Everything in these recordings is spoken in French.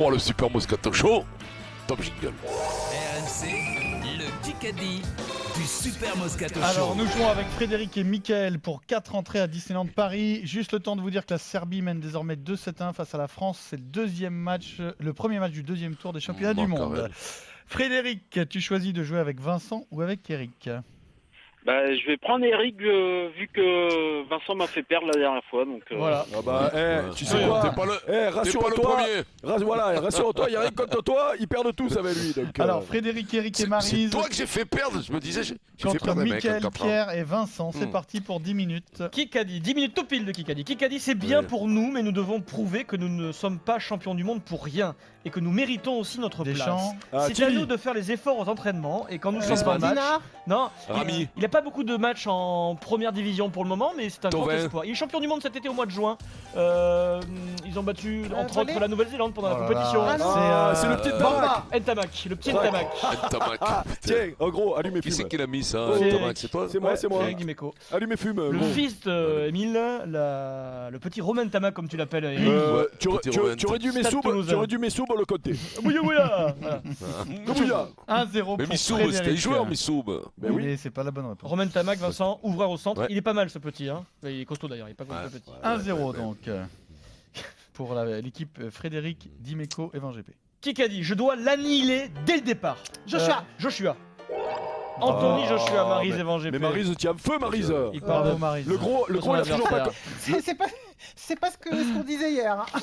Pour le Super Moscato Show, top jingle. RMC, le Kikadi du Super Moscato Show. Alors nous jouons avec Frédéric et Mickaël pour 4 entrées à Disneyland Paris. Juste le temps de vous dire que la Serbie mène désormais 2-7-1 face à la France. C'est le premier match du deuxième tour des championnats du monde. Frédéric, tu choisis de jouer avec Vincent ou avec Eric? Je vais prendre Eric vu que Vincent m'a fait perdre la dernière fois. Donc, Voilà. Ah bah, tu sais quoi, rassure-toi, rassure-toi, il n'y a rien contre toi, ils perdent tous avec lui. Donc, Alors Frédéric, Eric et C'est Maryse toi que j'ai fait perdre, je me disais, j'ai fait contre perdre les mecs. Mickaël, en 4 ans. Pierre et Vincent. C'est parti pour 10 minutes. Kikadi, 10 minutes tout pile de Kikadi. Kikadi, c'est bien Ouais. pour nous, mais nous devons prouver que nous ne sommes pas champions du monde pour rien et que nous méritons aussi notre Deschamps. place. C'est à nous de faire les efforts aux entraînements et quand nous sommes en match. Non, Rami. il n'a pas beaucoup de matchs en première division pour le moment, mais c'est un grand Thauvin. espoir. Il est champion du monde cet été au mois de juin. Ils ont battu entre autres la Nouvelle-Zélande pendant la compétition. c'est le petit Bamba. Ntamak, le petit Ntamak. Ntamak. Tiens, en gros, allume et Qui c'est fume. qui l'a mis ça, C'est Ntamak? Eric. C'est toi? C'est moi, c'est moi. Eric Dimeco. Allume et fume. Le gros. fils d'Emile, le petit Romain Ntamak comme tu l'appelles, Eric. Ouais, Tu petit Romain. aurais dû mes Stade sous, Toulousain. tu aurais dû mes sous pour le côté. Bouya bouya. Voilà. Bouya. 1-0 Mais pour Missoub, c'était les Frédéric. joueurs, Missoub. Ben oui. Mais c'est pas la bonne réponse. Romain Tamac, Vincent, ouvreur au centre. Ouais. Il est pas mal ce petit, hein. Il est costaud d'ailleurs, il est pas comme Ouais. le petit. 1-0 donc pour l'équipe Frédéric, Dimeco et Van GP. Qui a dit je dois l'annihiler dès le départ. Joshua. Anthony Joshua, Maryse et Van GP. Mais Maryse, tiens, feu Maryse. Il parle Bravo de Maryse. Le gros, il a toujours pas. C'est pas ce qu'on disait hier. Hein.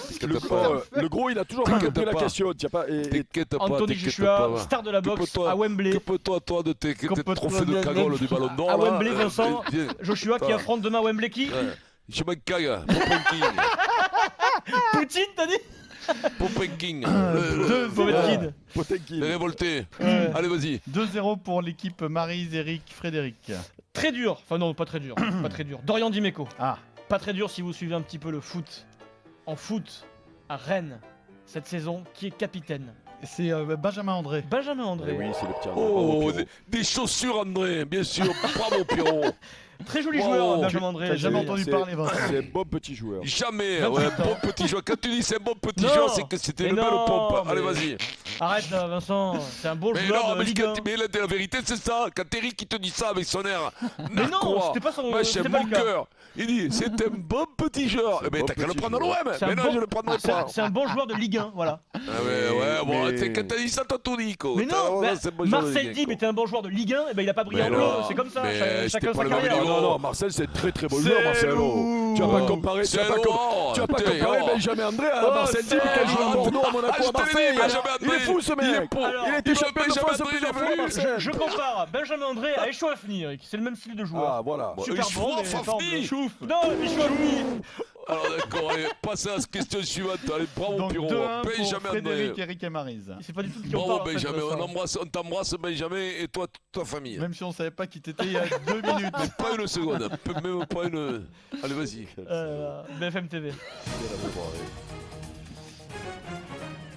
Le gros, il a toujours pas compris la question. Tiens pas. T'inquiète pas, Anthony t'inquiète Joshua, pas. star de la boxe Occupe-toi. à Wembley. Occupe-toi, toi, de tes trophées de cagole du ballon d'or. À là. Wembley, Vincent. Viens. Joshua qui affronte demain Wembley qui Ouais. Je me cague. Popenking. Poutine, t'as dit Popenking. Povetkin. Potemkin. Les révoltés. Ouais. Allez, vas-y. 2-0 pour l'équipe Maryse, Eric, Frédéric. Très dur. Enfin non, pas très dur. Pas très dur. Dorian Dimeco. Ah, Pas très dur si vous suivez un petit peu le foot. En foot, à Rennes, cette saison, qui est capitaine c'est Benjamin André. Benjamin André. Oui, c'est le petit. Oh, des chaussures, André, bien sûr. Bravo, Pierrot. Très joli Wow. joueur, Benjamin André. T'as jamais c'est- entendu c'est- parler, Vincent. C'est un bon petit joueur. Jamais. 28 Ouais, ans. bon petit joueur. Quand tu dis c'est un bon petit Non. joueur, c'est que c'était Mais une belle non, pompe. Allez, mais- vas-y. Arrête là, Vincent. C'est un beau Mais joueur non, de mais, Ligue 1. la vérité, c'est ça. Quand Eric qui te dit ça avec son air. Mais non, narquois, c'était pas son. machin, C'était pas mon le cas. cœur. Il dit, c'est un bon petit joueur. Eh ben, bon t'as qu'à le petit prendre à joueur. l'OM. C'est un Mais non, bon- je le prendrai C'est pas. un- c'est un bon joueur de Ligue 1, voilà. Ah ouais, bon, mais- quand t'as dit ça, t'as tout dit, quoi. Mais non, mais c'est un bon joueur de Marcel Ligue un, Dib quoi. était un bon joueur de Ligue 1, et ben il a pas brillé Mais en non, bleu, c'est comme ça. mais Chacun c'était sa pas le carrière. même Non, niveau. non, Marcel, c'est très très bon joueur, C'est Marcel. lourd. Tu vas pas comparer, tu vas pas comparer Benjamin André à Marcel Dib qui a joué à Bordeaux, à Monaco, à Marseille. Il est fou ce mec. Il était champion de France plusieurs fois, Marcel. Je compare Benjamin André à Echouafni, Eric. C'est le même style de joueur. Ah, voilà. Super il bon, mais chauffe, pas en Fafni. bleu. Chouf. Non, Echouafni. Alors d'accord, allez, passez à la question suivante. Allez, bravo, Donc Pierrot. 2-1 pour Benjamin André. Frédéric, Eric et Maryse. C'est pas du tout de qui on Bravo, parle. en fait, Benjamin. Vincent. On t'embrasse, Benjamin, et toi, toute ta famille. Même si on savait pas qui t'étais il y a 2 minutes. Pas une seconde, même pas une. Allez, vas-y. BFM TV.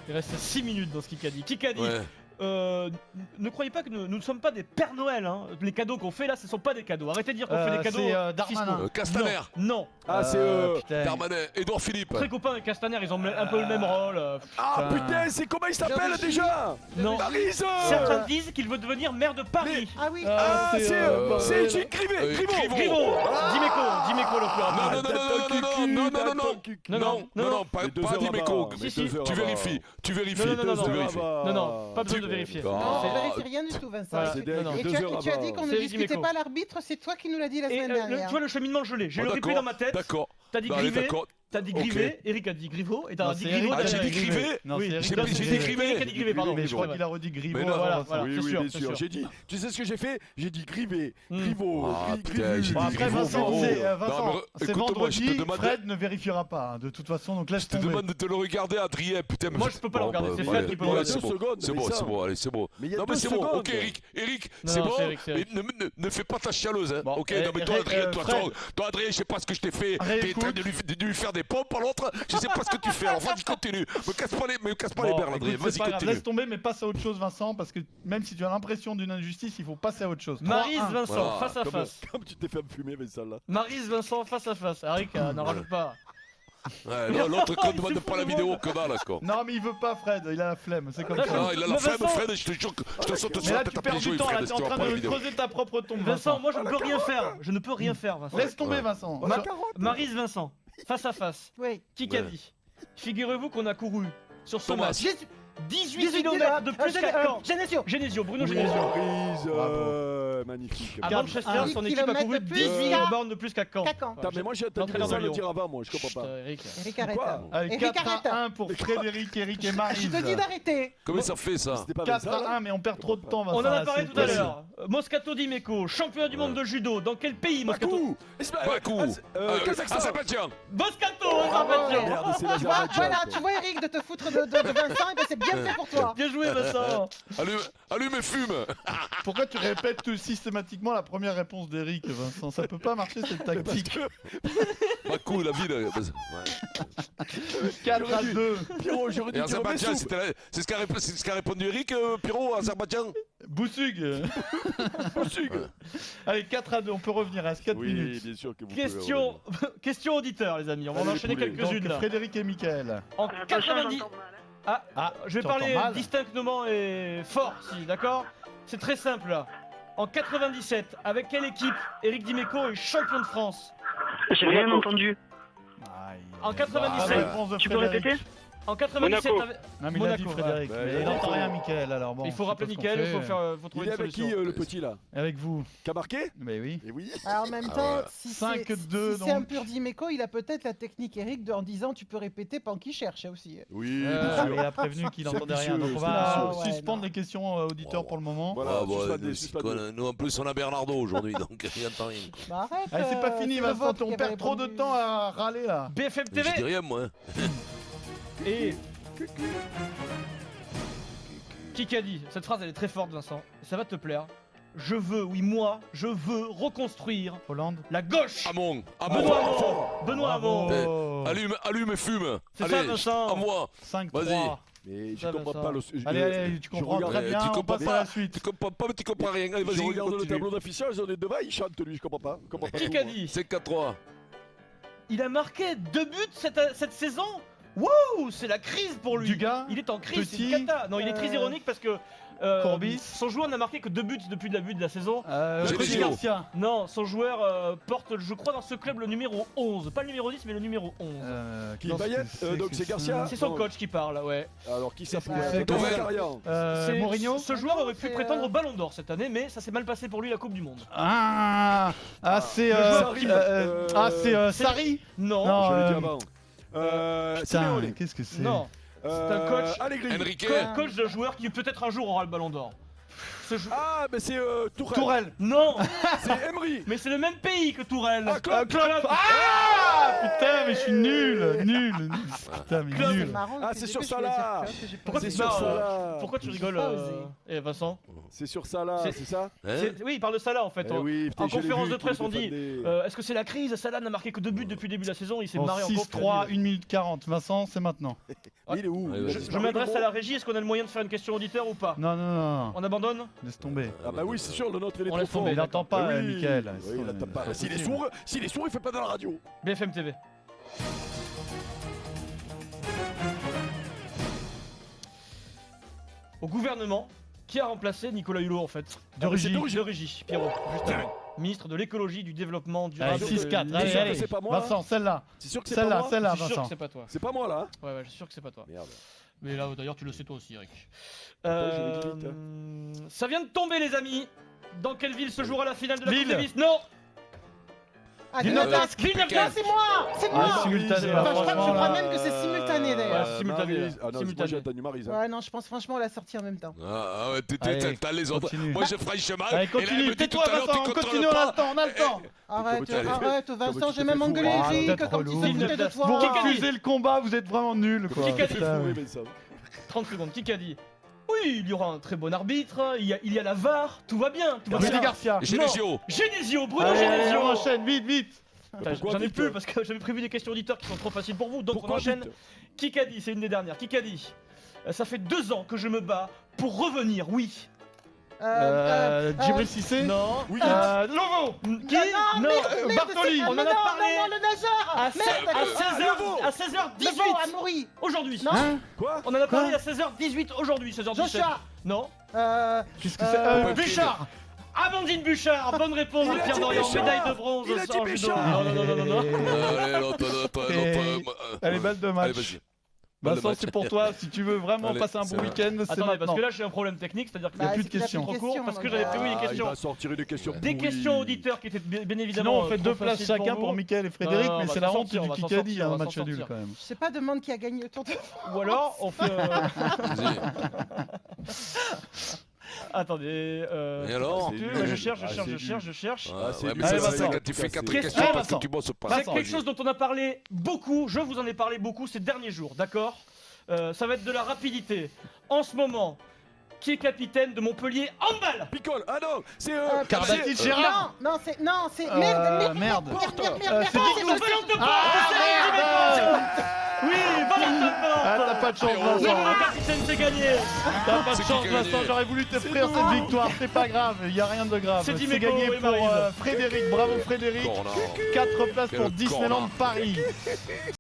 Il reste 6 minutes dans ce Kikadi. Kikadi, Ouais. ne croyez pas que nous ne sommes pas des Pères Noël. Hein. Les cadeaux qu'on fait là, ce ne sont pas des cadeaux. Arrêtez de dire qu'on fait des cadeaux. c'est, Darmanin. fiscaux. Castaner. Non. Ah, c'est Putain. Darmanin, Édouard Philippe. Très copains avec Castaner, ils ont un peu le même rôle. Ah putain, c'est comment il s'appelle déjà? Non. Maryse. Certains disent qu'il veut devenir maire de Paris. Ah oui. Ah, c'est Gilles Griveaux. Griveaux, Dimeco le plus Non, rapide. non, pas Dimeco. Si, si. Tu vérifies, tu vérifies. Non, tu vérifies. Non, pas besoin de vérifier. Non, Ah. je vérifie rien du tout, Vincent. Voilà. C'est Et tu as dit qu'on ne C'est discutait Dimeco. pas l'arbitre, c'est toi qui nous l'as dit la Et semaine tu dernière. vois le cheminement gelé, j'ai le replay dans ma tête. D'accord. T'as dit Bah, allez, Grivet, d'accord. t'as dit Ok. Grivet, Eric a dit Griveaux, et t'as Non, dit c'est Griveaux. Eric. Ah, j'ai dit Grivet. Grivet. Non, Oui, c'est Eric. J'ai Non, dit c'est- Grivet. Eric a dit Grivet, pardon. Mais je crois c'est qu'il a redit Griveaux. Mais non. Voilà, Oui, c'est oui, sûr, bien c'est sûr. sûr. J'ai dit. Tu sais ce que j'ai fait? J'ai dit Grivet, Hmm. Griveaux, Ah, Grivu. putain, j'ai dit Bon, après, Griveaux, Vincent, bravo. c'est Non, Vincent, mais c'est écoute-moi, je te vendredi. demande- Fred ne vérifiera pas, hein, de toute façon, donc laisse Je te tomber. demande de le regarder, Adrien. Putain, mais Moi, je peux pas le regarder, c'est bah, Fred qui peut le ouais, regarder. c'est 2 bon. secondes, C'est mais bon, ça. c'est bon, allez, c'est bon. Mais il y a Non, mais 2 c'est bon. secondes. Ok, Eric, Non, c'est non, bon. c'est Eric, c'est Mais Eric. ne fais pas ta chialeuse. Hein. Bon, Ok, non, mais toi, Adrien, de toute Fred. façon, toi, Adrien, je sais pas ce que je t'ai fait. T'es en Écoute. train de lui faire des pompes à l'autre. Je sais pas ce que tu fais. Alors, vas-y, continue. Me casse pas les Bon, berles, Adrien. écoute, Vas-y, c'est pas grave, continue. laisse tomber, mais passe à autre chose, Vincent, parce que même si tu as l'impression d'une injustice, il faut passer à autre chose. Maryse 3-1. Vincent, Voilà. face à face. Comme tu t'es fait fumer, mais ça là. Maryse Vincent, face à face. Eric, n'en rajoute pas. Ouais, non, l'autre con demande pas la vidéo que dalle, quoi. Non, mais il veut pas, Fred. Il a la flemme. C'est comme Là, ça. Non, il a la Mais flemme, Vincent- Fred, je te jure que je te saute Mais sur là, la tu tête à perds les du jouets, temps. Là, Fred, t'es si en tu vas train pas la de vidéo. creuser ta propre tombe. Vincent, moi je ne peux rien faire. Je ne peux rien faire, Vincent. Laisse tomber, Vincent. Maryse, Vincent, face à face. Oui. Kikadi. Figurez-vous qu'on a couru sur ce Thomas. match 18 km de plus qu'à Caen. Genesio. Genesio, Bruno Oui, Genesio. surprise, Bravo. magnifique. À Quatre- Manchester, un son équipe a kilomètre couru de plus 18 qu'à- bornes de plus qu'à Caen. Cacan. Attends, mais moi j'ai entendu L'entraîneur ça de le Lyon. dire avant, moi, je comprends pas. Eric. Eric, arrête. Quoi Allez, Eric, 4 à 1 arrête. pour Frédéric, Eric et Je Maryse. te dis d'arrêter. Comment ça fait ça? C'était pas 4 Vincent, à là 1, mais on perd trop de temps, Vincent. On en a là, parlé c'est tout à possible. l'heure. Moscato Dimeco, champion du monde de judo. Dans quel pays Moscato? Bakou. Bakou. Kazakhstan. Azerbaïdjan. Moscato, Ah, Azerbaïdjan. merde, c'est Tu vois, l'Azerbaïdjan. voilà, quoi. tu vois Eric de te foutre de Vincent, et ben c'est bien fait pour toi. Bien joué, Vincent. Allume et fume. Pourquoi tu répètes systématiquement la première réponse d'Eric, Vincent? Ça peut pas marcher cette tactique. Bakou, la ville. Ouais. 4 à 2. Pierrot, j'aurais Et dû dire Azerbaïdjan, Messoub. c'est ce qu'a répondu Eric, Pierrot, Azerbaïdjan. Boussug. Allez, 4 à 2, on peut revenir, reste 4 Oui, minutes. bien sûr que vous pouvez Question, question auditeur, les amis. On va en Allez, enchaîner poulet. quelques-unes Donc, là. Frédéric et Mickaël. En 90. Ah, Ah, je vais tu entends parler mal. distinctement et fort, si, d'accord? C'est très simple là. En 97, avec quelle équipe Eric Dimeco est champion de France? J'ai rien entendu. En Ah, 97. réponse de Tu peux Frédéric. En répéter 97, Monaco. avec- Non, mais il a dit Monaco, Frédéric. ouais. Mais Bah, il n'entend Monaco. rien, Mickaël, alors bon. il faut je sais rappeler pas ce qu'on Mickaël, il faut, fait. faut Il trouver est une avec qui solution. le petit là? Avec vous. Qui a marqué? Mais oui. Eh oui. Alors, en même Ah temps, ouais. si 5-2, c'est un donc. pur Dimeco, il a peut-être la technique Eric en disant tu peux répéter pendant qu'il cherche aussi. Oui, bien sûr. Il a prévenu qu'il C'est n'entendait rien. ambitieux, Donc on c'est va ambitieux. Ouais, suspendre non. les questions auditeurs pour le moment. Voilà, Ah, bon, suspendez, nous, suspendez. nous, en plus, on a Bernardo aujourd'hui, donc il n'entend rien. Bah arrête. Allez, c'est pas fini, c'est le Vincent. vôtre On qui perd avait trop de répondu. temps à râler là. BFM Je dis TV rien, moi. et. Kikadi, cette phrase elle est très forte, Vincent. Ça va te plaire. Je veux, oui, moi, je veux reconstruire Hollande. la gauche. Hamon. Benoît Hamon. Hamon. Benoît Hamon. Bravo. Allume et fume. C'est ça, Allez, Vincent. envoie. 5-3. Vas-y. Mais je Ça, comprends Vincent. pas le. Allez, tu je comprends regarde- très bien. tu On comprends passe pas. à la suite. Tu comprends pas, mais tu comprends rien. Allez, Je vas-y, regarde le continue. tableau d'affichage, on est devant, il chante lui, je comprends pas. Je comprends pas tout, moi. Kikadi, 5-4-3. il a marqué 2 buts cette saison. Wouh, c'est la crise pour lui. Dugas, Il est en crise, c'est Petit, une cata. Non, il est très ironique parce que Courbis. son joueur n'a marqué que 2 buts depuis le début de la saison. Genesio. Rudy Garcia. Non, son joueur porte, je crois, dans ce club le numéro 11. Pas le numéro 10, mais le numéro 11. Qui qu'est-ce Payet, que c'est donc que c'est ça Garcia. C'est son non. coach qui parle, ouais. Alors qui ça C'est pourrait pas- être Tourelle. Carian. Mourinho. Ce joueur Non, aurait pu c'est, prétendre au Ballon d'Or cette année, mais ça s'est mal passé pour lui la Coupe du Monde. C'est Sarri. c'est Sarri. Non, Non. Je l'ai dit Euh, avant. Putain, Simeone. qu'est-ce que c'est? non. C'est un coach. Allegri. Enrique. Coach de joueur qui peut-être un jour aura le Ballon d'Or. Ah, mais c'est Tourelle. Tourelle. Non, C'est Emery. mais c'est le même pays que Tourelle. Ah, Klopp. Klopp. Ah putain, mais je suis nul. Putain, mais Klopp. C'est nul. marrant. Ah, que c'est j'ai sur fait, ça, je voulais là. dire Klopp, j'ai pas Pourquoi C'est tu dit. sur non, ça là. Pourquoi tu J'ai rigoles, pas osé. Vincent? C'est sur ça là, C'est- c'est ça? Hein Oui, il parle de Salah en fait. Eh oui, putain, en je l'ai conférence vu, de presse, qu'il on dit défendait. est-ce que c'est la crise? Salah n'a marqué que 2 buts depuis le début de la saison, il s'est Bon, marré encore. 6-3, 1 minute 40. Vincent, c'est maintenant. Il est où? Ouais, Il a ouais. Je disparu, m'adresse le à la gros. régie, est-ce qu'on a le moyen de faire une question auditeur ou pas? Non. On abandonne? Laisse tomber. Ah bah oui, c'est sûr, le nôtre il est On trop laisse fort. tomber, Il n'entend pas, Eh oui. Mickaël. Oui, il n'entend pas. C'est S'il est possible. sourd, il fait pas de la radio. BFM TV. Au gouvernement, qui a remplacé Nicolas Hulot en fait? De Rugy. De Rugy, Pierrot, justement. Ministre de l'écologie, du développement durable. Allez, 6-4. de- T'es Allez, sûr que allez. c'est pas moi, là Vincent, celle-là. C'est sûr que c'est pas moi? Celle-là, Je suis sûr que Vincent. c'est pas toi. C'est pas moi là? Ouais, je suis sûr que c'est pas toi. Merde. Mais là, d'ailleurs, tu le sais toi aussi, Eric. Attends, je vais vite, Ça vient de tomber, les amis. Dans quelle ville se jouera la finale de la Lille. Coupe Davis? Non. Ah, Villeneuve-d'Ascq. Villeneuve-d'Ascq. c'est moi. C'est moi. Ah, simultané. Enfin, je crois franchement, crois là, même que c'est simultané, d'ailleurs. Ouais, simultané, Maryse. là. Ah non, moi Simultané. j'ai entendu Maryse. hein. Ouais, non, je pense franchement on l'a sorti en même temps. Ah ouais, Allez, t'as les autres. continue. Moi, j'ai franchement. Allez, et là, elle continue. me dit Tais-toi, tout à l'heure, Vincent. tu On contrôles continue, on a le pas. temps, on a le temps. Arrête, tu t'es fait- arrête, comment Vincent, tu j'ai t'es même fait engueulé fourrer. Ah, Eric peut-être quand il relou. se foutait de Vous toi. refusez le combat, vous êtes vraiment nuls, quoi. Qui a dit Putain, Oui, ouais. Vincent. 30 secondes. Qui a dit? Oui, il y aura un très bon arbitre. Il y a la VAR. Tout va bien. Tout va Rudy bien. Garcia. Genesio. Genesio. Bruno Allez, allez, Genesio. on enchaîne, vite. Putain, Pourquoi J'en ai vite, plus parce que j'avais prévu des questions auditeurs qui sont trop faciles pour vous. Donc Pourquoi on enchaîne. vite Kikadi, c'est une des dernières. Kikadi, ça fait 2 ans que je me bats pour revenir, oui. Djibril Cissé. Non. Oui. Logo. Qui? Merde, Bartoli. On en a parlé Non, le nageur. à Merde, 16h18 Levo, Amaury. aujourd'hui. Non. Quoi? On en a parlé à 16h18 aujourd'hui, 16h17. Joshua. Non. Qu'est-ce que c'est Bouchard. Amandine Bouchard, bonne réponse de Il a Pierre dit Dorian, Bouchard. médaille de bronze Il a dit en judo. Bouchard. Non. Allez, l'autre. Allez, balle de match. Allez, vas-y. Balle de Vincent, match. c'est pour toi. Si tu veux vraiment Allez, passer un c'est bon vrai. week-end, c'est Attendez, parce maintenant. que là j'ai un problème technique, c'est-à-dire qu'il y a n'y a plus de questions. trop court, parce que j'avais prévu des Il questions. va sortir une question. Des pourrie. questions auditeurs qui étaient bien évidemment. Sinon, on fait trop 2 places faciles chacun vous. pour Mickaël et Frédéric, Non, mais on va c'est la s'en honte sortir, du on va s'en Kikadi, sortir, on un va match s'en nul sortir. quand même. Je sais pas, demande qui a gagné le tour de Ou alors on fait. Vas-y. Attendez. Et alors Je cherche. Ah, c'est ouais, lui, mais ça, Vincent. c'est quand tu fais 4 Question, questions parce que Vincent. tu bosses pas. C'est Vincent, quelque chose dont on a parlé beaucoup, je vous en ai parlé beaucoup ces derniers jours, d'accord? Ça va être de la rapidité. En ce moment, qui est capitaine de Montpellier Handball? Picole. Ah non, c'est Carabatic, c'est- Gérard. Non, c'est merde. Merde. C'est Merde. Valentin Porte. Oui, Valentin Ah, Porte. t'as pas de chance, Le Vincent. nouveau capitaine, c'est gagné. T'as pas de C'est qui chance, qui a gagné Vincent. J'aurais voulu t'offrir cette victoire. C'est pas grave, y a rien de grave. C'est C'est Dimeco gagné et pour Maryse. Frédéric. Bravo, Frédéric. Corner. 4 places Quel pour Disneyland corner. Paris.